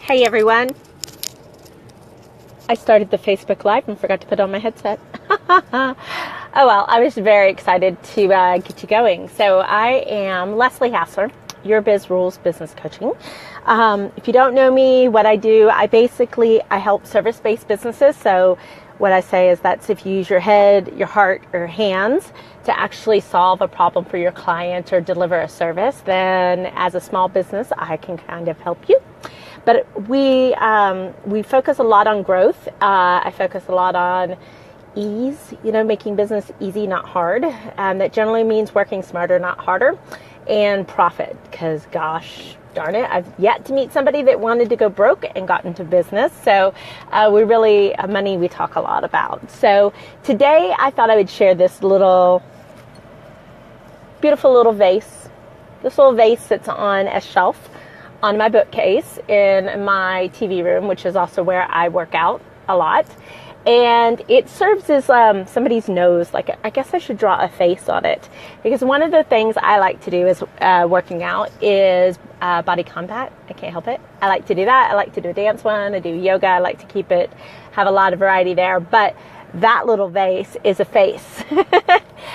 Hey everyone. I started the Facebook Live and forgot to put on my headset. Oh well, I was very excited to get you going. So I am Leslie Hassler, your Biz Rules business coaching. If you don't know me, what I do, I help service-based businesses. So what I say is that's if you use your head, your heart, or hands to actually solve a problem for your client or deliver a service, then as a small business, I can kind of help you. But we focus a lot on growth. I focus a lot on ease, making business easy, not hard. That generally means working smarter, not harder. And profit, because gosh darn it, I've yet to meet somebody that wanted to go broke and got into business. So money we talk a lot about. So today I thought I would share this beautiful little vase. This little vase sits on a shelf on my bookcase in my TV room, which is also where I work out a lot. And it serves as somebody's nose. Like, I guess I should draw a face on it. Because one of the things I like to do is working out is body combat. I can't help it. I like to do that. I like to do a dance one. I do yoga. I like to have a lot of variety there. But that little vase is a face.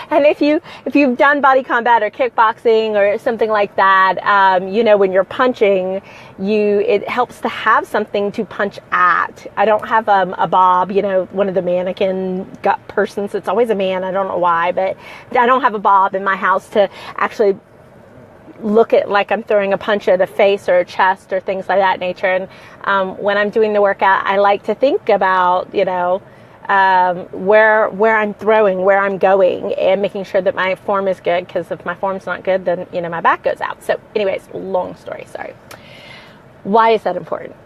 And if you've done body combat or kickboxing or something like that, when you're punching, it helps to have something to punch at. I don't have a bob, one of the mannequin gut persons. It's always a man. I don't know why, but I don't have a bob in my house to actually look at like I'm throwing a punch at a face or a chest or things like that nature. And when I'm doing the workout, I like to think about, where I'm throwing, where I'm going, and making sure that my form is good, because if my form's not good, then, my back goes out. So anyways, long story, sorry. Why is that important?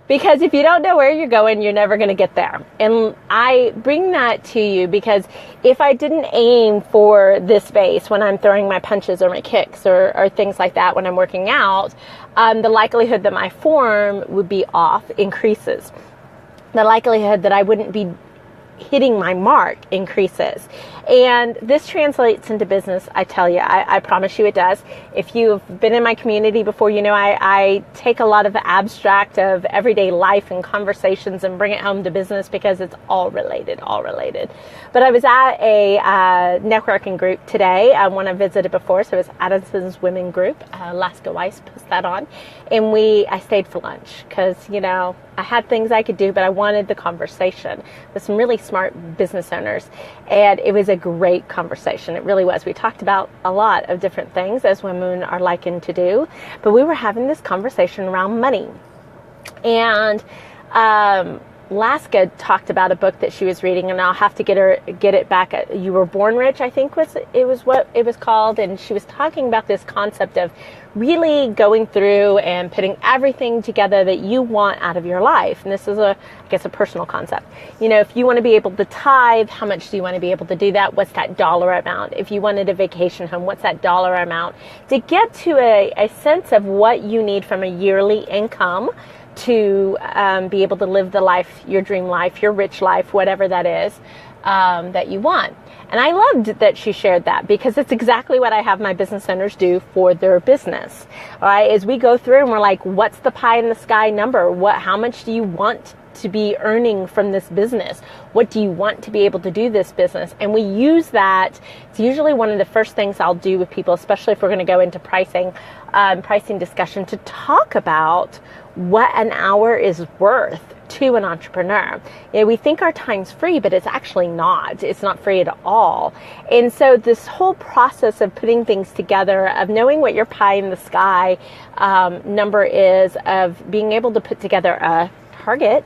Because if you don't know where you're going, you're never going to get there. And I bring that to you because if I didn't aim for this vase when I'm throwing my punches or my kicks or things like that when I'm working out, the likelihood that my form would be off increases. The likelihood that I wouldn't be hitting my mark increases. And this translates into business, I tell you. I promise you it does. If you've been in my community before, I take a lot of the abstract of everyday life and conversations and bring it home to business because it's all related. But I was at a networking group today, one I visited before, so it was Addison's Women Group. Alaska Weiss puts that on. And I stayed for lunch because, I had things I could do, but I wanted the conversation with some really smart business owners. And it was a great conversation. It really was. We talked about a lot of different things, as women are likened to do. But we were having this conversation around money. And Laska talked about a book that she was reading, and I'll have to get it back. You Were Born Rich, I think was what it was called. And she was talking about this concept of really going through and putting everything together that you want out of your life. And this is a personal concept. If you want to be able to tithe, how much do you want to be able to do that? What's that dollar amount? If you wanted a vacation home, what's that dollar amount? To get to a sense of what you need from a yearly income to be able to live the life, your dream life, your rich life, whatever that is, that you want. And I loved that she shared that because it's exactly what I have my business owners do for their business. All right, as we go through and we're like, what's the pie in the sky number? How much do you want to be earning from this business? What do you want to be able to do this business? And we use that. It's usually one of the first things I'll do with people, especially if we're going to go into pricing discussion, to talk about what an hour is worth to an entrepreneur. We think our time's free, but it's actually not. It's not free at all. And so this whole process of putting things together, of knowing what your pie in the sky number is, of being able to put together a target,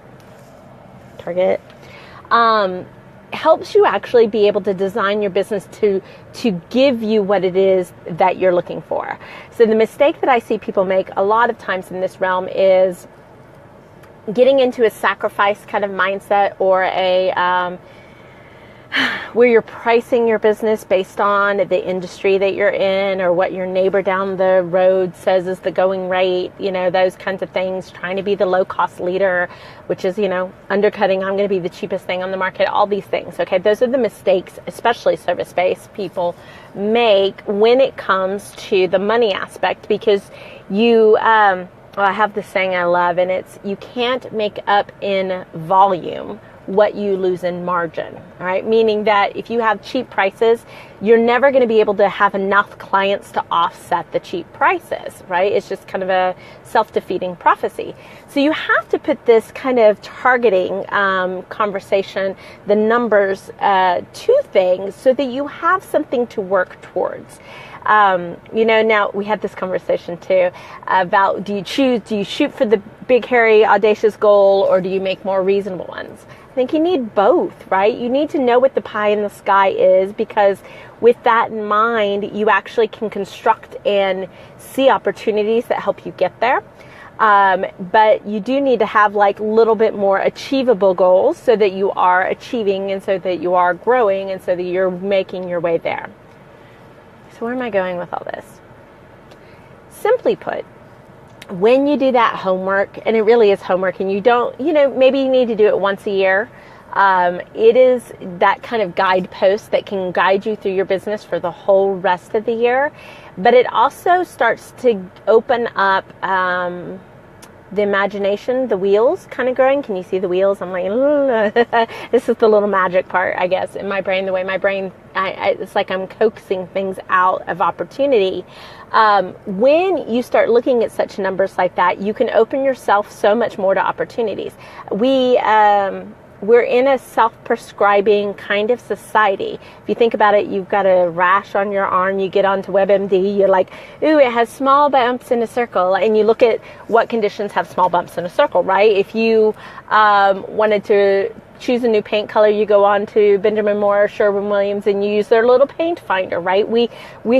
helps you actually be able to design your business to give you what it is that you're looking for. So the mistake that I see people make a lot of times in this realm is getting into a sacrifice kind of mindset, or where you're pricing your business based on the industry that you're in or what your neighbor down the road says is the going rate, those kinds of things, trying to be the low cost leader, which is, undercutting, I'm going to be the cheapest thing on the market, all these things. Okay. Those are the mistakes, especially service-based people make when it comes to the money aspect, because you well, I have this saying I love, and it's, you can't make up in volume what you lose in margin, all right? Meaning that if you have cheap prices, you're never going to be able to have enough clients to offset the cheap prices, right? It's just kind of a self-defeating prophecy. So you have to put this kind of targeting conversation, the numbers to things so that you have something to work towards. Now we had this conversation too about, do you shoot for the big, hairy, audacious goal, or do you make more reasonable ones? I think you need both, right? You need to know what the pie in the sky is, because with that in mind, you actually can construct and see opportunities that help you get there. But you do need to have like a little bit more achievable goals so that you are achieving and so that you are growing and so that you're making your way there. So where am I going with all this? Simply put, when you do that homework, and it really is homework, and you don't, maybe you need to do it once a year. It is that kind of guidepost that can guide you through your business for the whole rest of the year. But it also starts to open up the imagination, the wheels kind of growing. Can you see the wheels? I'm like, this is the little magic part, I guess, in my brain. The way my brain, it's like I'm coaxing things out of opportunity. When you start looking at such numbers like that, you can open yourself so much more to opportunities. We're in a self-prescribing kind of society. If you think about it, you've got a rash on your arm, you get onto WebMD, you're like, ooh, it has small bumps in a circle. And you look at what conditions have small bumps in a circle, right? If you wanted to choose a new paint color, you go on to Benjamin Moore or Sherwin-Williams and you use their little paint finder, right? We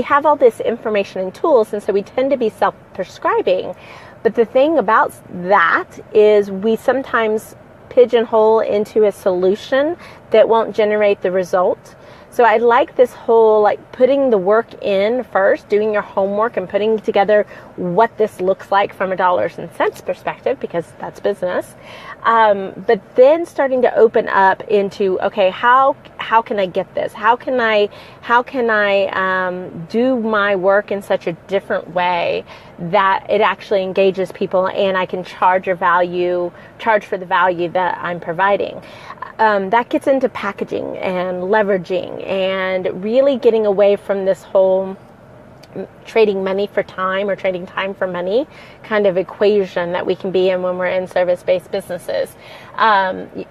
have all this information and tools, and so we tend to be self-prescribing. But the thing about that is we sometimes pigeonhole into a solution that won't generate the result. So I like this whole, like, putting the work in first, doing your homework and putting together what this looks like from a dollars and cents perspective, because that's business. But then starting to open up into, okay, how can I get this? How can I do my work in such a different way that it actually engages people and I can charge for the value that I'm providing. That gets into packaging and leveraging and really getting away from this whole trading money for time or trading time for money kind of equation that we can be in when we're in service-based businesses.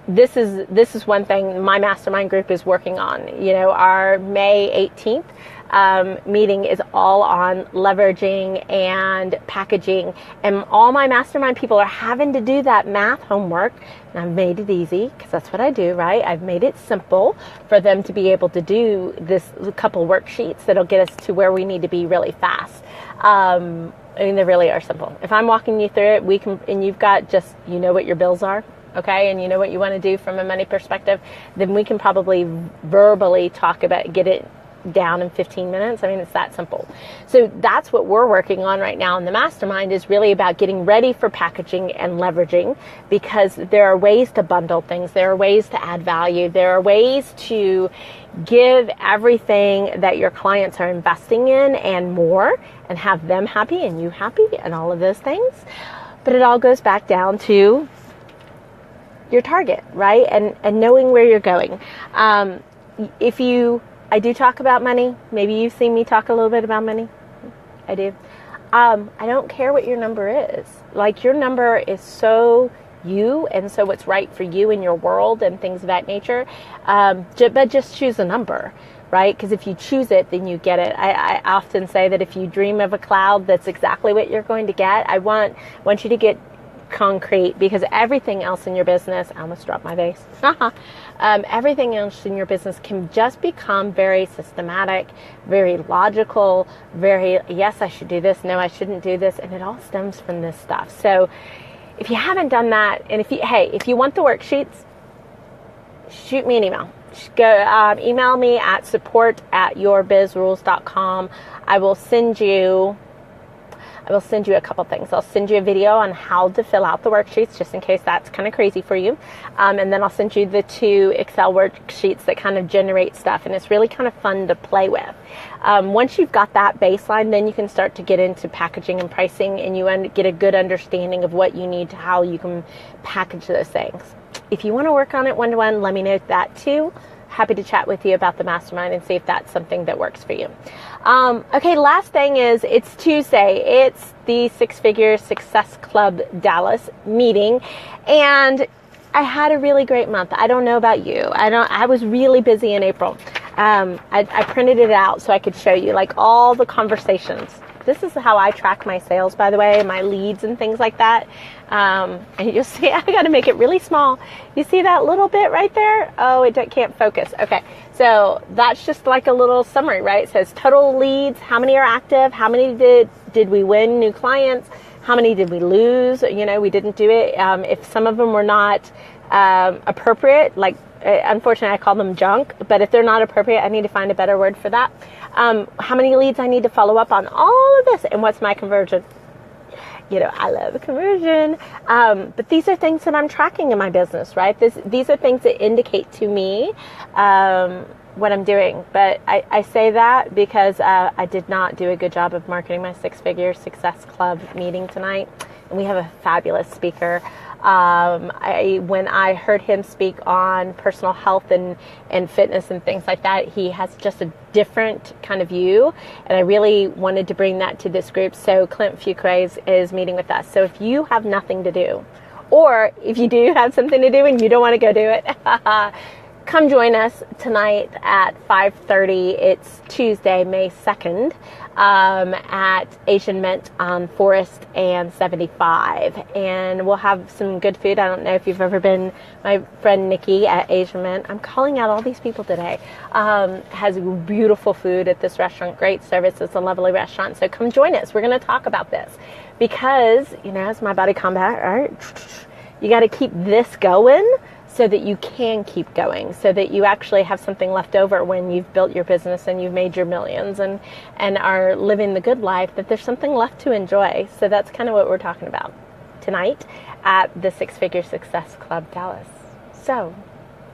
This is one thing my mastermind group is working on. Our May 18th meeting is all on leveraging and packaging, and all my mastermind people are having to do that math homework, and I've made it easy because that's what I do, right? I've made it simple for them to be able to do this couple worksheets that'll get us to where we need to be really fast. They really are simple. If I'm walking you through it, and you've got just, what your bills are, okay, and you know what you want to do from a money perspective, then we can probably verbally talk about, get it down in 15 minutes. I mean, it's that simple. So that's what we're working on right now in the mastermind, is really about getting ready for packaging and leveraging, because there are ways to bundle things. There are ways to add value. There are ways to give everything that your clients are investing in and more, and have them happy and you happy and all of those things. But it all goes back down to your target, right? And knowing where you're going. I do talk about money. Maybe you've seen me talk a little bit about money. I do. I don't care what your number is. Like, your number is so you, and so what's right for you in your world and things of that nature. But just choose a number, right? Because if you choose it, then you get it. I often say that if you dream of a cloud, that's exactly what you're going to get. I want you to get concrete, because everything else in your business, I almost dropped my vase. Everything else in your business can just become very systematic, very logical, very, yes, I should do this, no, I shouldn't do this, and it all stems from this stuff. So if you haven't done that, and if you want the worksheets, shoot me an email. Go email me at support@yourbizrules.com. I will send you I will send you a couple things. I'll send you a video on how to fill out the worksheets, just in case that's kind of crazy for you. And then I'll send you the 2 Excel worksheets that kind of generate stuff, and it's really kind of fun to play with. Once you've got that baseline, then you can start to get into packaging and pricing, and you get a good understanding of what you need to how you can package those things. If you want to work on it one-to-one, let me know that too. Happy to chat with you about the mastermind and see if that's something that works for you. Okay, last thing is, it's Tuesday. It's the Six Figure Success Club Dallas meeting, and I had a really great month. I don't know about you. I was really busy in April. I printed it out so I could show you like all the conversations. This is how I track my sales, by the way, my leads and things like that. And you'll see, I got to make it really small. You see that little bit right there? Oh, it can't focus. Okay, so that's just like a little summary, right? It says total leads, how many are active, how many did we win new clients, how many did we lose? You know, we didn't do it. If some of them were not appropriate, like unfortunately I call them junk, but if they're not appropriate, I need to find a better word for that. How many leads I need to follow up on, all of this, and what's my conversion. You know, I love conversion, but these are things that I'm tracking in my business, right? These are things that indicate to me what I'm doing. But I say that because I did not do a good job of marketing my Six Figure Success Club meeting tonight, and we have a fabulous speaker. When I heard him speak on personal health and fitness and things like that, he has just a different kind of view, and I really wanted to bring that to this group. So Clint Fuqua is meeting with us. So if you have nothing to do, or if you do have something to do and you don't want to go do it, come join us tonight at 5:30. It's Tuesday, May 2nd, at Asian Mint on Forest and 75. And we'll have some good food. I don't know if you've ever been. My friend Nikki at Asian Mint, I'm calling out all these people today, has beautiful food at this restaurant, great service. It's a lovely restaurant. So come join us. We're going to talk about this because, you know, it's my body combat, right? You got to keep this going so that you can keep going, so that you actually have something left over when you've built your business and you've made your millions and are living the good life, that there's something left to enjoy. So that's kind of what we're talking about tonight at the Six Figure Success Club Dallas. So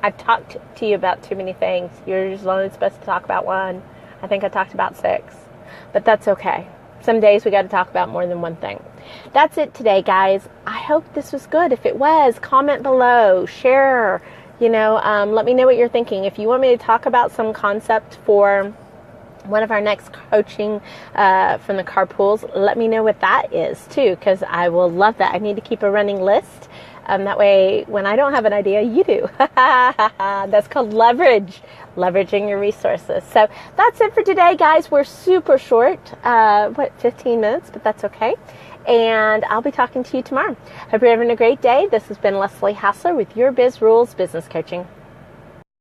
I've talked to you about too many things. You're just only supposed to talk about one. I think I talked about 6, but that's okay. Some days we got to talk about more than one thing. That's it today, guys. I hope this was good. If it was, comment below, share, let me know what you're thinking. If you want me to talk about some concept for one of our next coaching from the Carpools, let me know what that is too, because I will love that. I need to keep a running list. That way, when I don't have an idea, you do. That's called leverage. Leveraging your resources. So that's it for today, guys. We're super short. 15 minutes, but that's okay. And I'll be talking to you tomorrow. Hope you're having a great day. This has been Leslie Hassler with Your Biz Rules Business Coaching.